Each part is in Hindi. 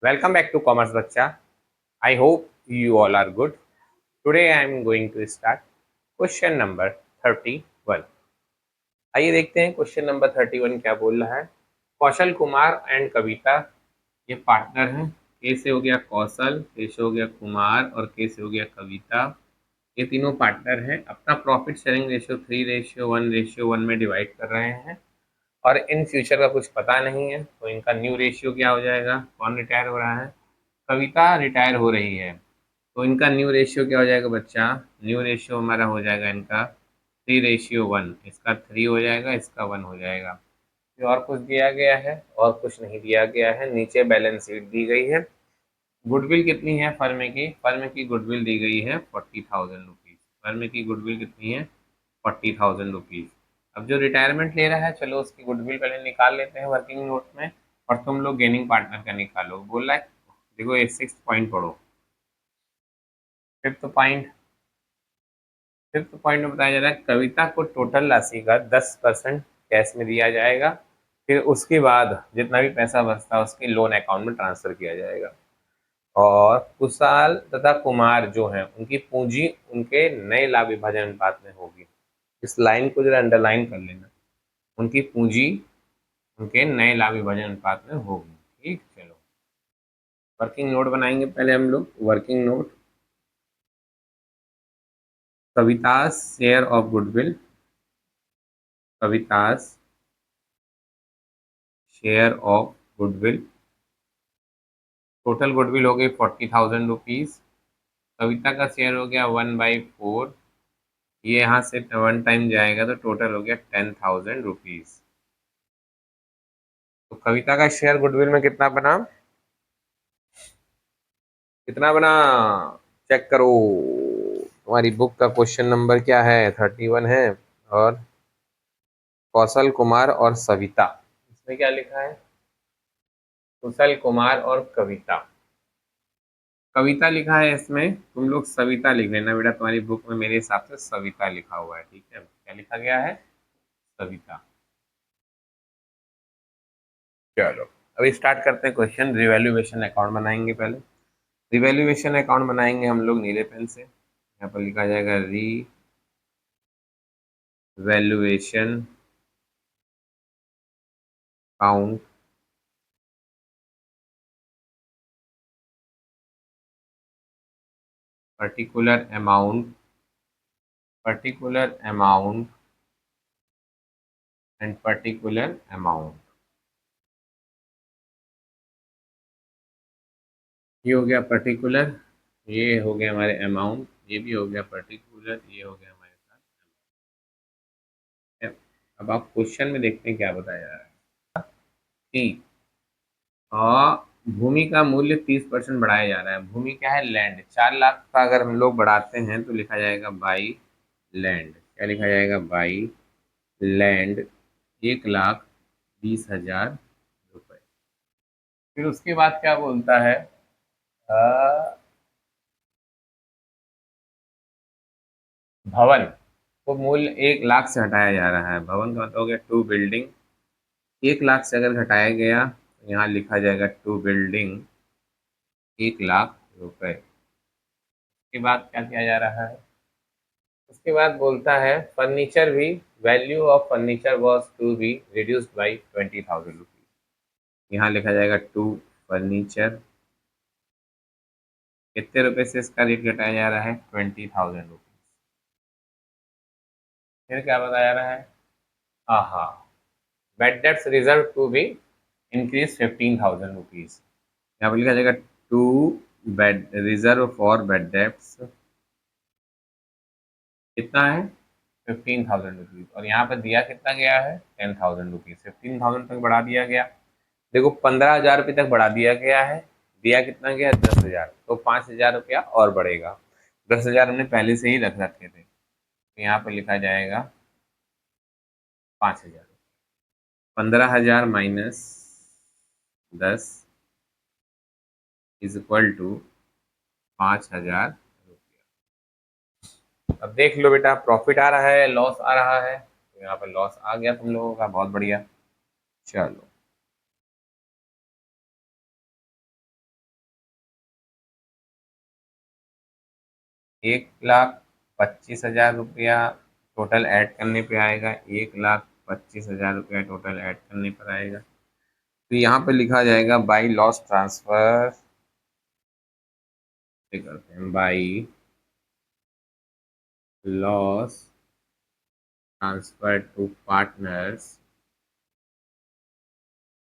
Welcome back to Commerce Bacha. I hope you all are good. Today I am going to start question number 31. आइए देखते हैं क्वेश्चन नंबर 31 क्या बोल रहा है। कौशल कुमार एंड कविता ये पार्टनर हैं। के से हो गया कौशल, के से हो गया कुमार और के से हो गया कविता। ये तीनों पार्टनर हैं। अपना प्रॉफिट शेयरिंग रेशियो 3:1:1 में डिवाइड कर रहे हैं और इन फ्यूचर का कुछ पता नहीं है, तो इनका न्यू रेशियो क्या हो जाएगा। कौन रिटायर हो रहा है? कविता रिटायर हो रही है, तो इनका न्यू रेशियो क्या हो जाएगा बच्चा? न्यू रेशियो हमारा हो जाएगा इनका 3:1। इसका 3 हो जाएगा, इसका 1 हो जाएगा। ये और कुछ दिया गया है? और कुछ नहीं दिया गया है। नीचे बैलेंस शीट दी गई है। गुडविल कितनी है फर्म की? फर्म की गुडविल दी गई है 40,000 रुपीज़। फर्म की गुडविल कितनी है? 40,000 रुपीज़। अब जो रिटायरमेंट ले रहा है, चलो उसकी गुडविल पहले निकाल लेते हैं वर्किंग नोट में, और तुम लोग गेनिंग पार्टनर का निकालो। बोल रहा है, देखो ये 6th पॉइंट पढ़ो। फिफ्थ पॉइंट फिफ्थ पॉइंट में बताया जा रहा है कविता को टोटल राशि का 10% कैश में दिया जाएगा। फिर उसके बाद जितना भी पैसा बचता है उसके लोन अकाउंट में ट्रांसफर किया जाएगा। और कुशाल तथा कुमार जो हैं उनकी पूंजी उनके नए लाभ विभाजन अनुपात में होगी। इस लाइन को जरा अंडरलाइन कर लेना। उनकी पूंजी उनके नए लाभ विभाजन अनुपात में होगी। ठीक, चलो वर्किंग नोट बनाएंगे पहले हम लोग। Working note, Kavita's share of goodwill, Kavita's share of goodwill. Total goodwill हो गई 40,000 रुपीज़। कविता का शेयर हो गया 1/4। ये यहाँ से 1 टाइम जाएगा तो टोटल हो गया 10,000 रुपीज़। तो कविता का शेयर गुडविल में कितना बना? कितना बना? चेक करो। तुम्हारी बुक का क्वेश्चन नंबर क्या है? 31 है। और कौशल कुमार और सविता, इसमें क्या लिखा है? कुशल कुमार और कविता। कविता लिखा है इसमें, तुम लोग सविता लिख लेना बेटा। तुम्हारी बुक में मेरे हिसाब से सविता लिखा हुआ है। ठीक है, क्या लिखा गया है? सविता। चलो अभी स्टार्ट करते हैं क्वेश्चन। रिवैल्यूएशन अकाउंट बनाएंगे पहले। रिवैल्यूएशन अकाउंट बनाएंगे हम लोग नीले पेन से। यहाँ पर लिखा जाएगा revaluation account. Particular amount, particular amount and particular amount. ये हो गया पर्टिकुलर, ये हो गया हमारे अमाउंट, ये भी हो गया पर्टिकुलर, ये हो गया हमारे साथ amount। अब आप क्वेश्चन में देखते हैं क्या बताया जा रहा है कि भूमि का मूल्य 30% बढ़ाया जा रहा है। भूमि क्या है? लैंड। 4 लाख का अगर हम लोग बढ़ाते हैं तो लिखा जाएगा बाई लैंड। क्या लिखा जाएगा? बाई लैंड 1,20,000 रुपये। फिर उसके बाद क्या बोलता है? भवन को मूल्य 1 लाख से हटाया जा रहा है। भवन का मतलब हो गया टू बिल्डिंग। 1 लाख से अगर घटाया गया तो यहाँ लिखा जाएगा टू बिल्डिंग 1 लाख रुपए। उसके बाद क्या किया जा रहा है? उसके बाद बोलता है फर्नीचर भी, value of furniture was to be reduced by 20,000 rupees. यहाँ लिखा जाएगा टू फर्नीचर कितने रुपए से इसका रेट घटाया जा रहा है? 20,000 रुपीज। फिर क्या बताया जा रहा है? आहा, bad debts reserve to be increase 15,000 rupees. यहाँ पर लिखा जाएगा to bad reserve for bad debts कितना है? 15,000 रुपीज। और यहाँ पर दिया कितना गया है? 10,000 रुपीज। 15,000 तक बढ़ा दिया गया। देखो 15,000 रुपये तक बढ़ा दिया गया है। दिया कितना गया? 10,000। तो 5,000 रुपया और बढ़ेगा। 10,000 हमने पहले से ही रख रखे थे, तो यहाँ पर लिखा जाएगा 5,000। 15,000 माइनस 10 इज इक्वल टू 5,000 रुपया। अब देख लो बेटा, प्रॉफिट आ रहा है, लॉस आ रहा है। तो यहाँ पर लॉस आ गया तुम लोगों का, बहुत बढ़िया। चलो 1,25,000 रुपया टोटल ऐड करने पे आएगा, 1,25,000 रुपया टोटल ऐड करने पर आएगा। तो यहाँ पे लिखा जाएगा बाई लॉस ट्रांसफर, करते हैं by loss transfer to partners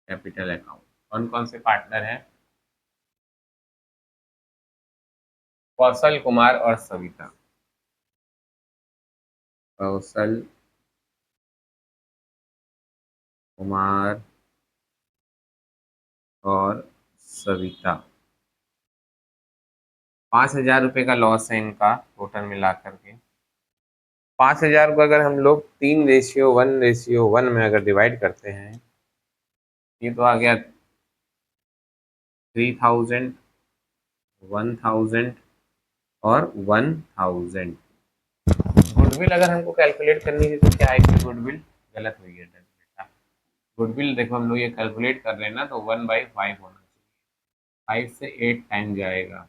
capital account. कौन कौन से पार्टनर हैं? कौशल कुमार और सविता। कौशल कुमार और सविता। 5,000 रुपये का लॉस है इनका टोटल मिला करके। 5,000 को अगर हम लोग 3:1:1 में अगर डिवाइड करते हैं, ये तो आ गया 3,000, 1,000 और 1,000। गुडविल अगर हमको कैलकुलेट करनी है तो क्या आएगी? गुडविल गलत हुई है बेटा। गुडविल देखो हम लोग ये कैलकुलेट कर रहे हैं ना, तो 1/5 होना चाहिए। 5 से 8 टाइम जाएगा,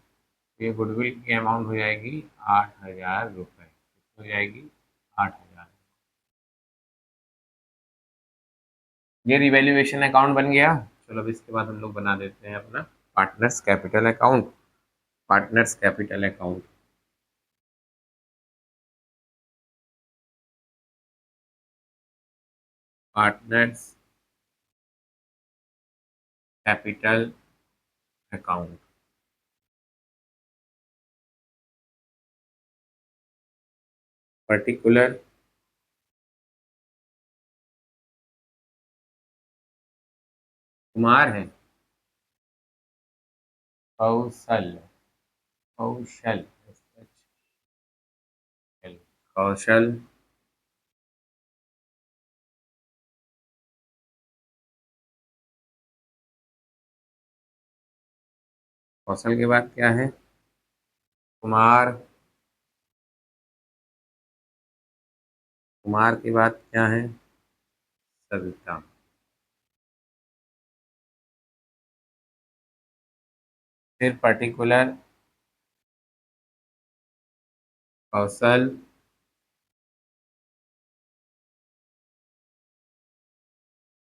ये गुडविल की अमाउंट हो जाएगी 8,000 रुपये। हो जाएगी 8,000। ये रिवैल्यूएशन अकाउंट बन गया। चलो अब इसके बाद हम लोग बना देते हैं अपना partners capital account. Partners capital account, partners capital account. Particular Kumar है, कौशल, कौशल, कौशल कौशल के बाद क्या है? कुमार, कुमार के बाद क्या है? सविता। फिर पर्टिकुलर कौशल,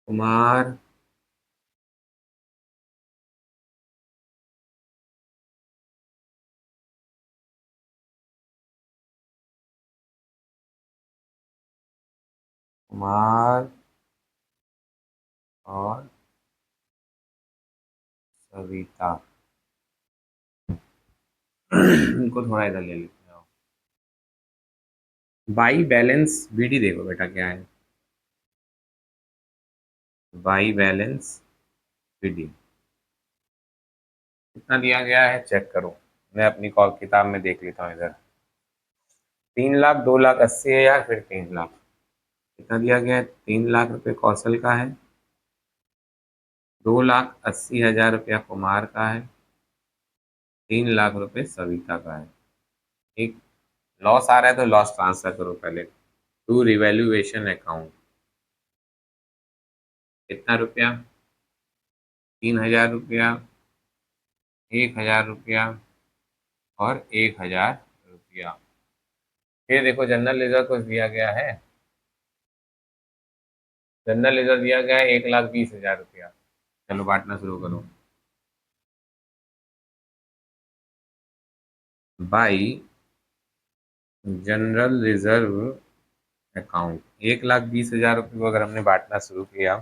कुमार, कुमार और सविता। इनको थोड़ा इधर ले लेते हैं। बाई बैलेंस बीडी देखो बेटा क्या है। बाई बैलेंस बीडी कितना दिया गया है चेक करो। मैं अपनी कॉल किताब में देख लेता हूँ इधर। 3,00,000, 2,80,000, फिर 3,00,000। कितना दिया गया है? 3,00,000 रुपये कौशल का है, 2,80,000 रुपया कुमार का है, 3,00,000 रुपये सविता का है। एक लॉस आ रहा है तो लॉस ट्रांसफर करो पहले टू रिवैल्यूएशन अकाउंट। कितना रुपया? 3,000 रुपया, 1,000 रुपया और 1,000 रुपया। फिर देखो जनरल रिजर्व कुछ दिया गया है। जनरल रिजर्व दिया गया है 1,20,000 रुपया। चलो बांटना शुरू करो। बाई जनरल रिजर्व अकाउंट 1,20,000 रुपये को अगर हमने बांटना शुरू किया,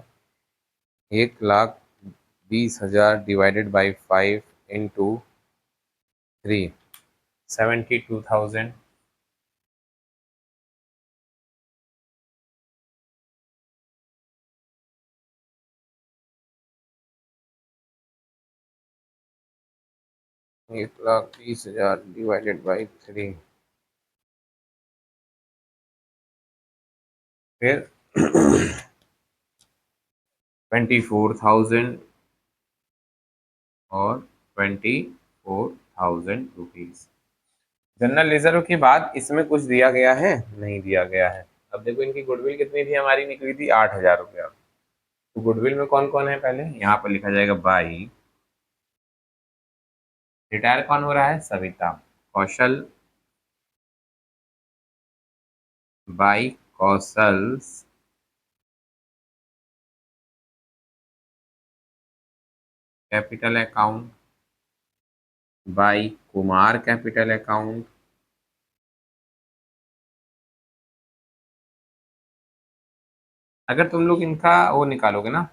1,20,000 divided by 5 into 3, 72,000। 1,20,000 divided by 3, फिर 24,000 और 24,000 रुपीज। जनरल रिजर्व के बाद इसमें कुछ दिया गया है? नहीं दिया गया है। अब देखो इनकी गुडविल कितनी थी? हमारी निकली थी 8,000 रुपया। तो गुडविल में कौन कौन है पहले यहाँ पर लिखा जाएगा बाई। रिटायर कौन हो रहा है? Savita. Kaushal by Kaushal's capital account by Kumar capital account अगर तुम लोग इनका वो निकालोगे ना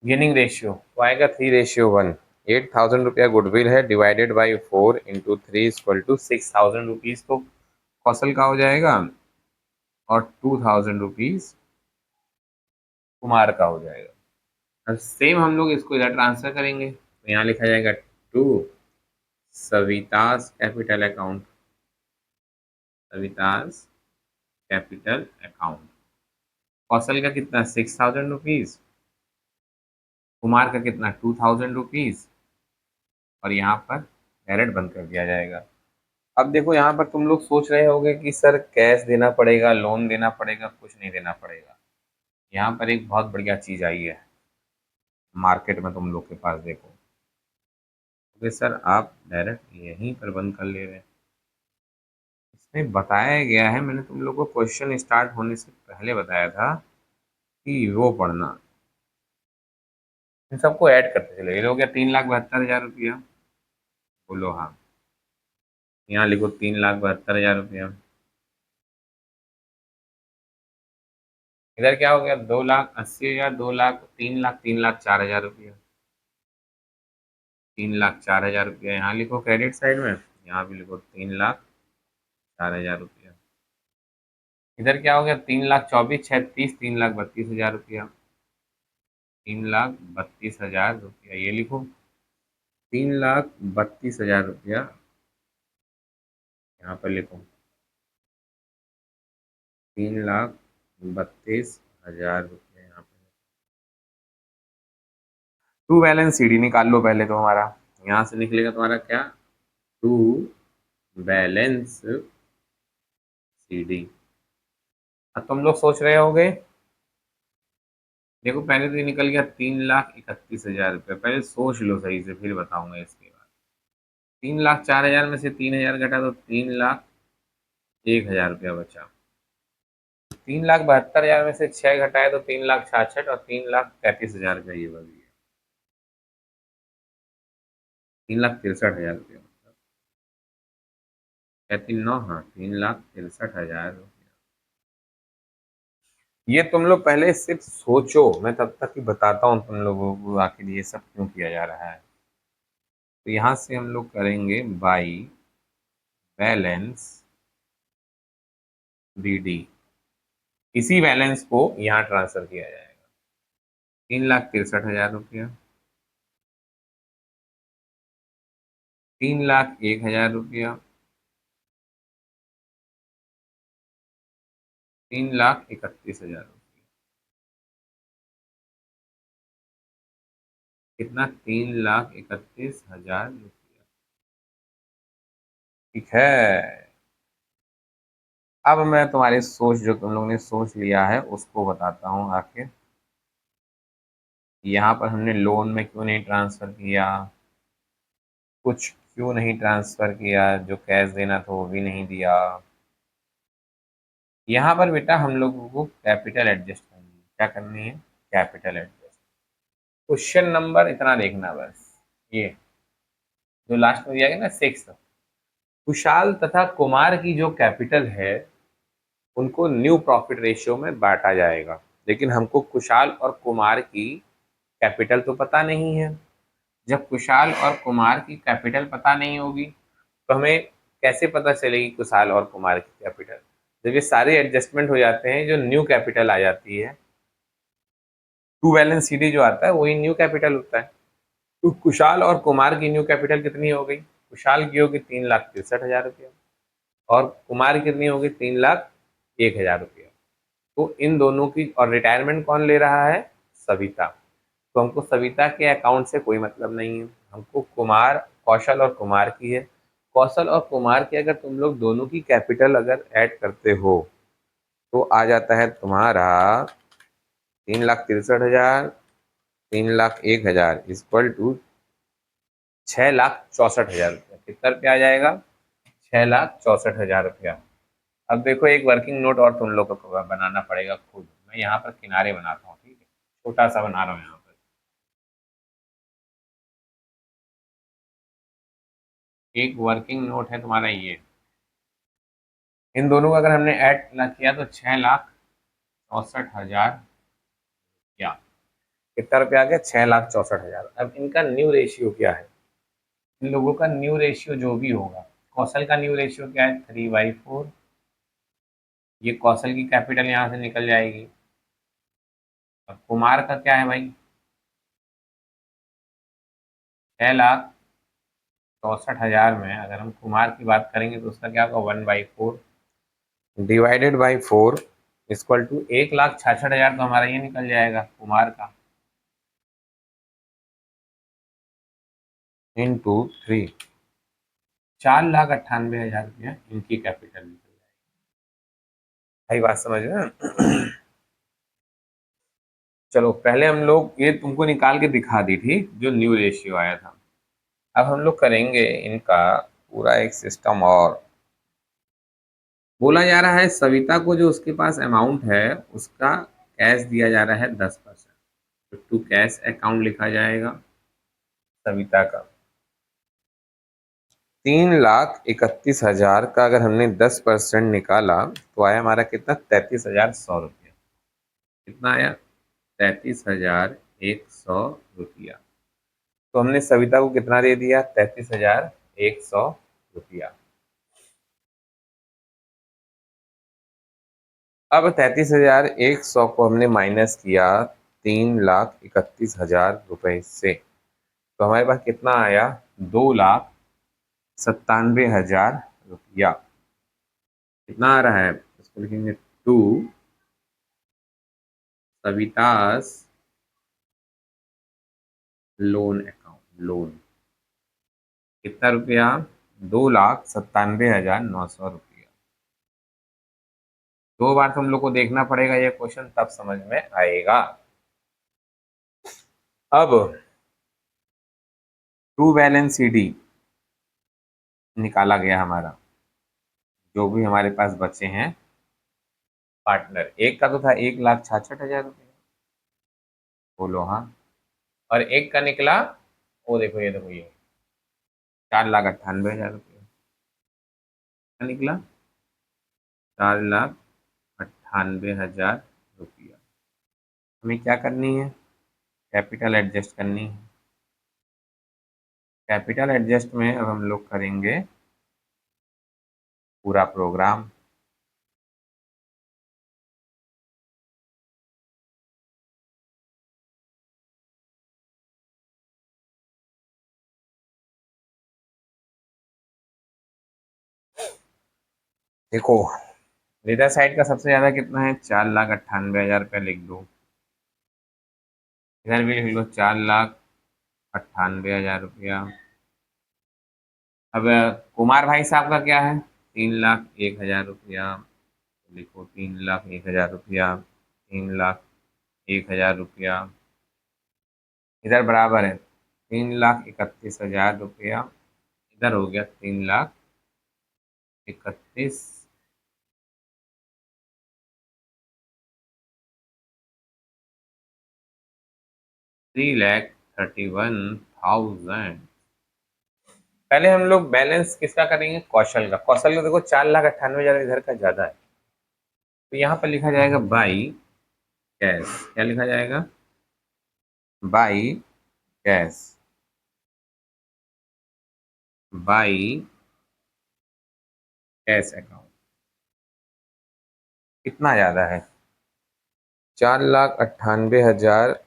गेनिंग रेशियो तो आएगा 3:1। 8,000 रुपया गुडविल है डिवाइडेड बाई 4 × 3 = 6,000 रुपीज तो कौशल का हो जाएगा और 2,000 रुपीज कुमार का हो जाएगा। अब सेम हम लोग इसको इधर ट्रांसफर करेंगे तो यहाँ लिखा जाएगा to Savita's capital account Savita's capital account Kaushal का कितना 6,000 रुपीज कुमार का कितना 2,000 रुपीज और यहाँ पर डायरेक्ट बंद कर दिया जाएगा। अब देखो यहाँ पर तुम लोग सोच रहे होगे कि सर कैश देना पड़ेगा लोन देना पड़ेगा कुछ नहीं देना पड़ेगा। यहाँ पर एक बहुत बढ़िया चीज़ आई है मार्केट में तुम लोग के पास देखो क्योंकि सर आप डायरेक्ट यहीं पर बंद कर ले रहे हैं। इसमें बताया गया है मैंने तुम लोग को क्वेश्चन स्टार्ट होने से पहले बताया था कि वो पढ़ना इन सबको ऐड करते चलो। ये हो गया 3,72,000 रुपया बोलो हाँ यहाँ लिखो 3,72,000 रुपया। इधर क्या हो गया 2,80,000 2,00,000 3,00,000 3,04,000 रुपया 3,04,000 रुपया यहाँ लिखो क्रेडिट साइड में यहाँ भी लिखो 3,04,000 रुपया। इधर क्या हो गया 3,24,36 3,32,000 रुपया 3,32,000 रुपया ये लिखो 3,32,000 रुपया यहाँ पर लिखो 3,32,000 रुपया यहाँ पे। टू बैलेंस सीडी निकाल लो पहले तो हमारा यहाँ से निकलेगा तुम्हारा क्या टू बैलेंस सीडी। अब तुम लोग सोच रहे होगे देखो पहले तो ये निकल गया 3,31,000 रुपया पहले सोच लो सही से फिर बताऊंगा इसके बाद। 3,04,000 में से 3,000 घटा तो 3,01,000 रुपया बचा। 3,72,000 में से 6 घटाए तो 3,66,000 और 3,33,000 का ये बन गया 3,63,000 रुपया मतलब 3,9 हाँ 3,63,000 रुपया। ये तुम लोग पहले सिर्फ सोचो मैं तब तक ही बताता हूँ तुम लोगों को आखिर ये सब क्यों किया जा रहा है। तो यहाँ से हम लोग करेंगे बाई बैलेंस बीडी इसी बैलेंस को यहाँ ट्रांसफर किया जाएगा 3,63,000 रुपया 3,01,000 रुपया 3,31,000 रुपया कितना 3,31,000 रुपया। ठीक है अब मैं तुम्हारी सोच जो तुम लोगों ने सोच लिया है उसको बताता हूँ आखिर यहाँ पर हमने लोन में क्यों नहीं ट्रांसफर किया कुछ क्यों नहीं ट्रांसफर किया जो कैश देना था वो भी नहीं दिया। यहाँ पर बेटा हम लोगों को कैपिटल एडजस्ट करनी है क्या करनी है कैपिटल एडजस्ट। क्वेश्चन नंबर इतना देखना बस ये जो लास्ट में दिया गया ना 6 कुशाल तथा कुमार की जो कैपिटल है उनको न्यू प्रॉफिट रेशियो में बांटा जाएगा लेकिन हमको कुशाल और कुमार की कैपिटल तो पता नहीं है। जब कुशाल और कुमार की कैपिटल पता नहीं होगी तो हमें कैसे पता चलेगी कुशाल और कुमार की कैपिटल जब ये सारे एडजस्टमेंट हो जाते हैं जो न्यू कैपिटल आ जाती है टू बैलेंस सीडी जो आता है वही न्यू कैपिटल होता है। तो कुशाल और कुमार की न्यू कैपिटल कितनी हो गई कुशाल की होगी 3,63,000 रुपया और कुमार की कितनी होगी 3,01,000 रुपया। तो इन दोनों की और रिटायरमेंट कौन ले रहा है सविता तो हमको सविता के अकाउंट से कोई मतलब नहीं है हमको कुमार कौशल और कुमार की है। कौशल और कुमार की अगर तुम लोग दोनों की कैपिटल अगर ऐड करते हो तो आ जाता है तुम्हारा 3,63,000 3,01,000 इक्वल टू 6,64,000 रुपया कितना रुपया आ जाएगा 6,64,000 रुपया। अब देखो एक वर्किंग नोट और तुम लोग को बनाना पड़ेगा खुद। मैं यहाँ पर किनारे बनाता हूँ, ठीक है, छोटा सा बना रहा हूँ यहाँ पर। एक वर्किंग नोट है तुम्हारा ये। इन दोनों का अगर हमने ऐड किया तो 6,64,000 क्या, कितना रुपया आ गया, 6,64,000। अब इनका न्यू रेशियो क्या है, इन लोगों का न्यू रेशियो जो भी होगा, कौशल का न्यू रेशियो क्या है, 3/4। ये कौशल की कैपिटल यहाँ से निकल जाएगी। और कुमार का क्या है भाई, 6,64,000 में अगर हम कुमार की बात करेंगे तो उसका क्या होगा, 1/4 डिवाइडेड बाई 4 इक्वल टू 1,66,000। तो हमारा ये निकल जाएगा कुमार का, इंटू 3, 4,98,000 रुपया इनकी कैपिटल निकल जाएगी। भाई बात समझ रहे हैं? चलो पहले हम लोग ये तुमको निकाल के दिखा दी थी जो न्यू रेशियो आया था। अब हम लोग करेंगे इनका पूरा एक सिस्टम। और बोला जा रहा है सविता को जो उसके पास अमाउंट है उसका कैश दिया जा रहा है 10%। तो टू कैश अकाउंट लिखा जाएगा सविता का। 3,31,000 का अगर हमने 10% निकाला तो आया हमारा कितना, 33,100 रुपया। कितना आया, 33,100 रुपया। तो हमने सविता को कितना दे दिया, 33,100 रुपया। अब 33,100 को हमने माइनस किया 3,31,000 रुपए से, तो हमारे पास कितना आया, 2,97,000 रुपया। कितना आ रहा है, इसको लिखेंगे टू सवितास लोन अकाउंट। लोन कितना रुपया, 2,97,900 रुपया। दो बार तुम लोग को देखना पड़ेगा ये क्वेश्चन, तब समझ में आएगा। अब ट्रू बैलेंस सीडी निकाला गया हमारा, जो भी हमारे पास बचे हैं पार्टनर। एक का तो था 1,66,000 रुपया, बोलो हाँ। और एक का निकला, वो देखो ये देखो ये 4,98,000 रुपया का निकला, 4,98,000 रुपया। हमें क्या करनी है, कैपिटल एडजस्ट करनी है। कैपिटल एडजस्ट में अब हम लोग करेंगे पूरा प्रोग्राम। देखो इधर साइड का सबसे ज्यादा कितना है, 4,98,000 रुपया लिख दो। इधर भी लिख लो 4,98,000 रुपया। अब कुमार भाई साहब का क्या है, 3,01,000 रुपया। लिखो 3,01,000 रुपया, 3,01,000 रुपया। इधर बराबर है 3,31,000 रुपया। इधर हो गया 3,31, 3,31,000। पहले हम लोग बैलेंस किसका करेंगे, कौशल का। कौशल का देखो 4,98,000 इधर का ज्यादा है, तो यहाँ पर लिखा जाएगा बाई कैश। क्या लिखा जाएगा, by cash. By cash account कितना ज्यादा है, 4,98,000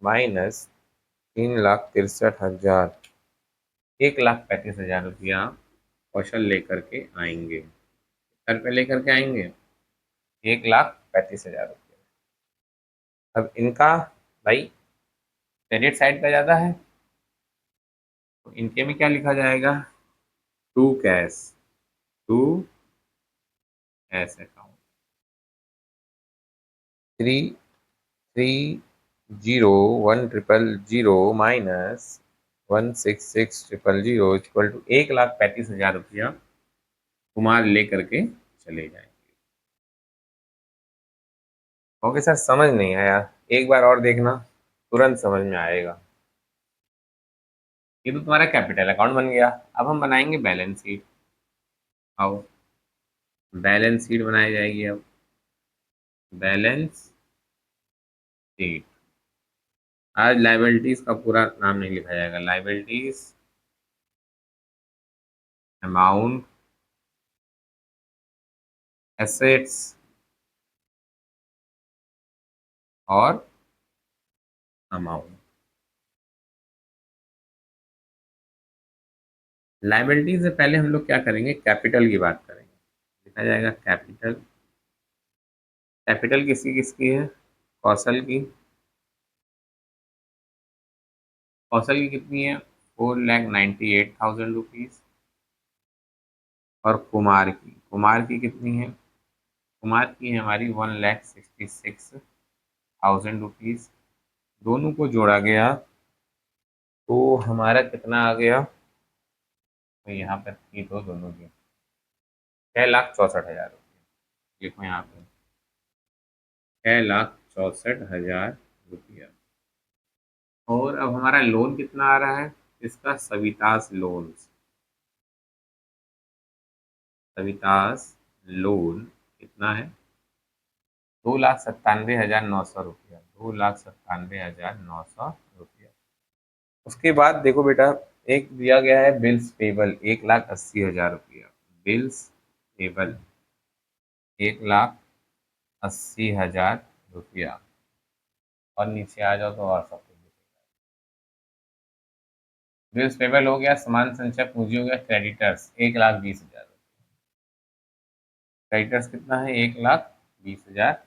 माइनस 3,63,000, 1,35,000 रुपया कौशल लेकर के आएंगे। घर पे लेकर के आएंगे 1,35,000 रुपया। अब इनका भाई क्रेडिट साइड का ज्यादा है, तो इनके में क्या लिखा जाएगा, to cash, to cash account. 3,3,0,1,000 minus 1,66,000 equal to 1,35,000 रुपया कुमार लेकर के चले जाए। ओके सर, समझ नहीं आया, एक बार और देखना, तुरंत समझ में आएगा। ये तो तुम्हारा कैपिटल अकाउंट बन गया। अब हम बनाएंगे बैलेंस शीट। आओ, बैलेंस शीट बनाई जाएगी अब। Balance sheet. आज लाइबिलिटीज का पूरा नाम नहीं लिखा जाएगा, लाइबिलिटीज, अमाउंट, एसेट्स और अमाउंट। लाइबिलिटी से पहले हम लोग क्या करेंगे, कैपिटल की बात करेंगे। लिखा जाएगा कैपिटल। कैपिटल किसकी किसकी है, कौशल की। कौशल की कितनी है, 4,98,000 रुपीज। और कुमार की कितनी है, कुमार की है हमारी 1,66,000 रुपीज। दोनों को जोड़ा गया तो हमारा कितना आ गया, तो यहाँ पर थी तो दोनों की 6,64,000 रुपये। देखो यहाँ पे 6,64,000 रुपया। और अब हमारा लोन कितना आ रहा है, इसका सवितास लोन्स। सवितास लोन कितना है, 2,97,900 रुपया। 2,97,900 रुपया। उसके बाद देखो बेटा, एक दिया गया है बिल्स पेबल 1,80,000 रुपया। बिल्स पेबल 1,80,000 रुपया। और नीचे आ जाओ तो और सब कुछ दिखेगा। बिल्स पेबल हो गया, सामान संचय पूंजी हो गया, क्रेडिटर्स 1,20,000। क्रेडिटर्स कितना है, 1,20,000।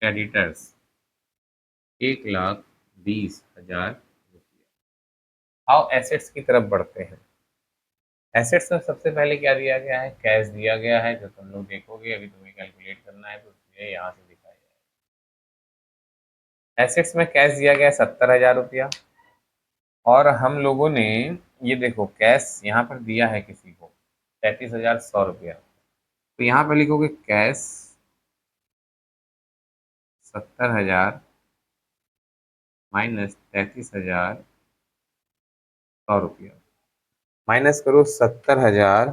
क्रेडिटर्स 1,20,000 रुपया। आओ एसेट्स की तरफ बढ़ते हैं। एसेट्स में सबसे पहले क्या दिया गया है, कैश दिया गया है, जो तुम लोग देखोगे अभी तुम्हें कैलकुलेट करना है तो इसलिए यहाँ से दिखाया जाएगा। एसेट्स में कैश दिया गया है 70,000 रुपया। और हम लोगों ने, ये देखो कैश यहाँ पर दिया है किसी को 33,100 रुपया। तो यहाँ पर लिखोगे कैश 70,000 माइनस 33,100 रुपया। माइनस करो 70,000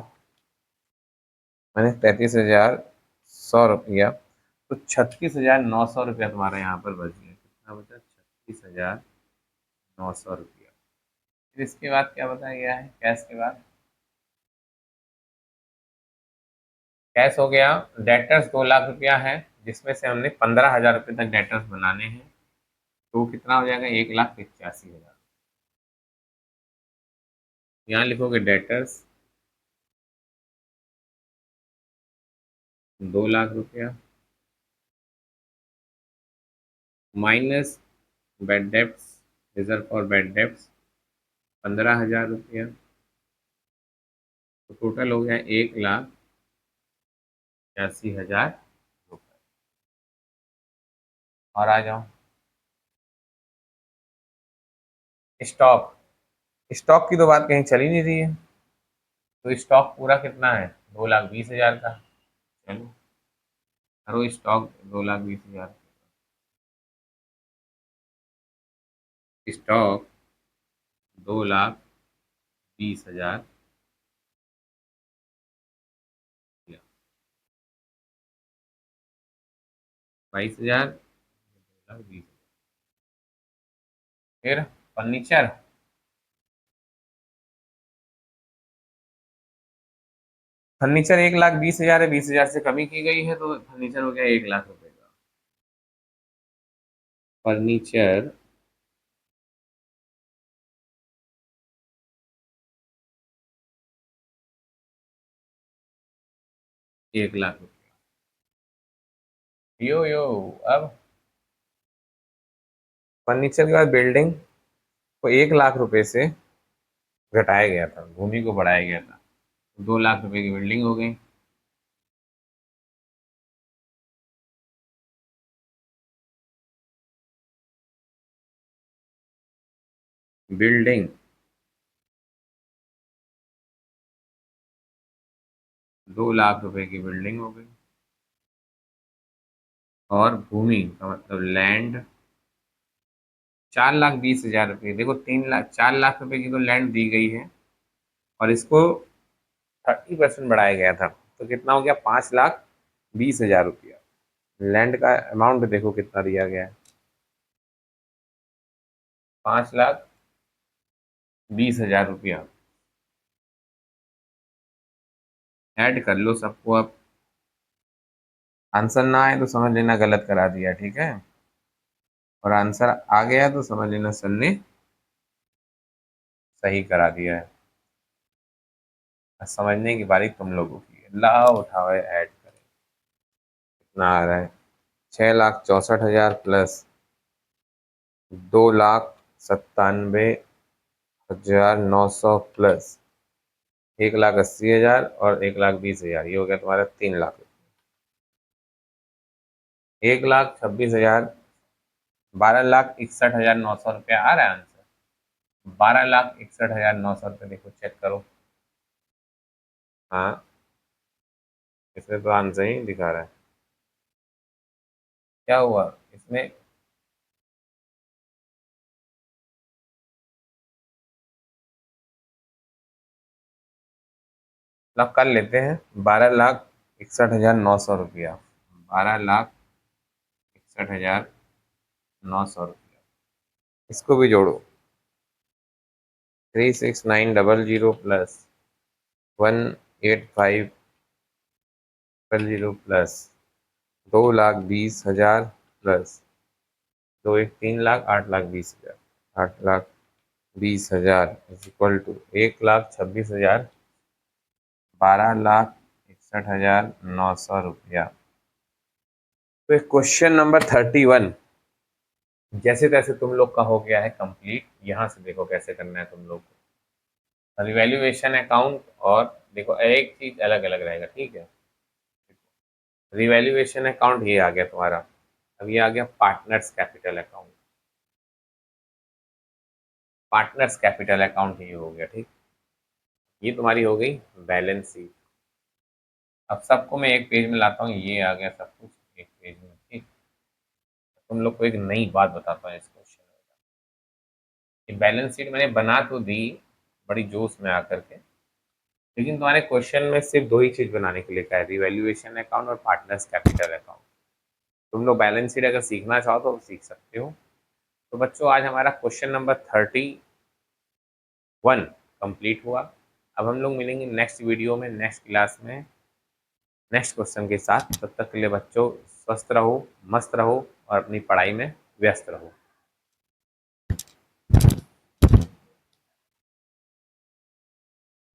माइनस 33,100 रुपया। तो 36,900 रुपया तुम्हारा यहाँ पर बच गया। कितना बचा, 36,900 रुपया। फिर इसके बाद क्या बताया गया है, कैश के बाद कैश हो गया। डेटर्स 2 लाख रुपया है, जिसमें से हमने 15,000 रुपये तक डेटर्स बनाने हैं। तो कितना हो जाएगा, 1,85,000। यहाँ लिखोगे डेटर्स 2 लाख रुपया minus bad debts, reserve for bad debts 15,000 रुपया। तो टोटल हो गया 1,85,000 रुपये। और आ जाओ स्टॉक। स्टॉक की तो बात कहीं चल ही नहीं रही है। तो स्टॉक पूरा कितना है, 2,20,000 का। चलो करो स्टॉक 2,20,000। स्टॉक 2,20,000। 22,000, 2,20,000। फिर फर्नीचर, फर्नीचर 1,20,000 है, 20,000 से कमी की गई है तो फर्नीचर हो गया 1 लाख रुपए का। फर्नीचर 1 लाख रुपया। यो यो। अब फर्नीचर के बाद बिल्डिंग को 1 लाख रुपए से घटाया गया था, भूमि को बढ़ाया गया था, 2 लाख रुपए की बिल्डिंग हो गई। बिल्डिंग 2 लाख रुपए की बिल्डिंग हो गई। और भूमि का मतलब लैंड 4,20,000 रुपये। देखो 3 लाख 4 लाख रुपए की तो लैंड दी गई है और इसको 30% बढ़ाया गया था, तो कितना हो गया? 5,20,000 रुपया। लैंड का अमाउंट देखो कितना दिया गया है, 5,20,000 रुपया। ऐड कर लो सबको अब। आंसर ना आए तो समझ लेना गलत करा दिया, ठीक है। और आंसर आ गया तो समझ लेना सर ने सही करा दिया है। समझने की बारी तुम लोगों की है। लाओ उठाओ ऐड करें। कितना आ रहा है? 6,64,000 प्लस 2,97,900 प्लस 1,80,000 और 1,20,000, ये हो गया तुम्हारा 3 लाख। 1,26,000, 12,61,900 रुपया आ रहा है आंसर। 12,61,900 रुपये, देखो चेक करो। हाँ, इसमें तो आंसर ही दिखा रहा है। क्या हुआ इसमें? मतलब कर लेते हैं 12,61,900 रुपया। 12,61,900 रुपया, इसको भी जोड़ो। 36900 plus 18500 plus 2,20,000 plus 2 1 3 lakh, 8,20,000। 8,20,000 is equal to 1,26,000, 12,61,900 रुपया। तो क्वेश्चन नंबर 31 जैसे तैसे तुम लोग का हो गया है कंप्लीट। यहाँ से देखो कैसे करना है तुम लोग को। रिवैल्यूएशन अकाउंट, और देखो एक चीज अलग अलग रहेगा, ठीक है। रिवैल्यूएशन अकाउंट ये आ गया तुम्हारा। अब ये आ गया partners capital account. Partners capital account ये हो गया, ठीक। ये तुम्हारी हो गई बैलेंस शीट। अब सबको मैं एक पेज में लाता हूँ, ये आ गया सब कुछ एक पेज में, ठीक। तुम लोग को एक नई बात बताता हूँ इस क्वेश्चन में। ये बैलेंस शीट मैंने बना तो दी बड़ी जोश में आकर के, लेकिन तुम्हारे क्वेश्चन में सिर्फ दो ही चीज बनाने के लिए कहा है, रिवैल्यूएशन अकाउंट और पार्टनर्स कैपिटल अकाउंट। तुम लोग बैलेंस शीट अगर सीखना चाहो तो सीख सकते हो। तो बच्चों आज हमारा क्वेश्चन नंबर 31 कंप्लीट हुआ। अब हम लोग मिलेंगे नेक्स्ट वीडियो में, नेक्स्ट क्लास में, नेक्स्ट क्वेश्चन के साथ। तब तक के लिए बच्चों स्वस्थ रहो, मस्त रहो और अपनी पढ़ाई में व्यस्त रहो।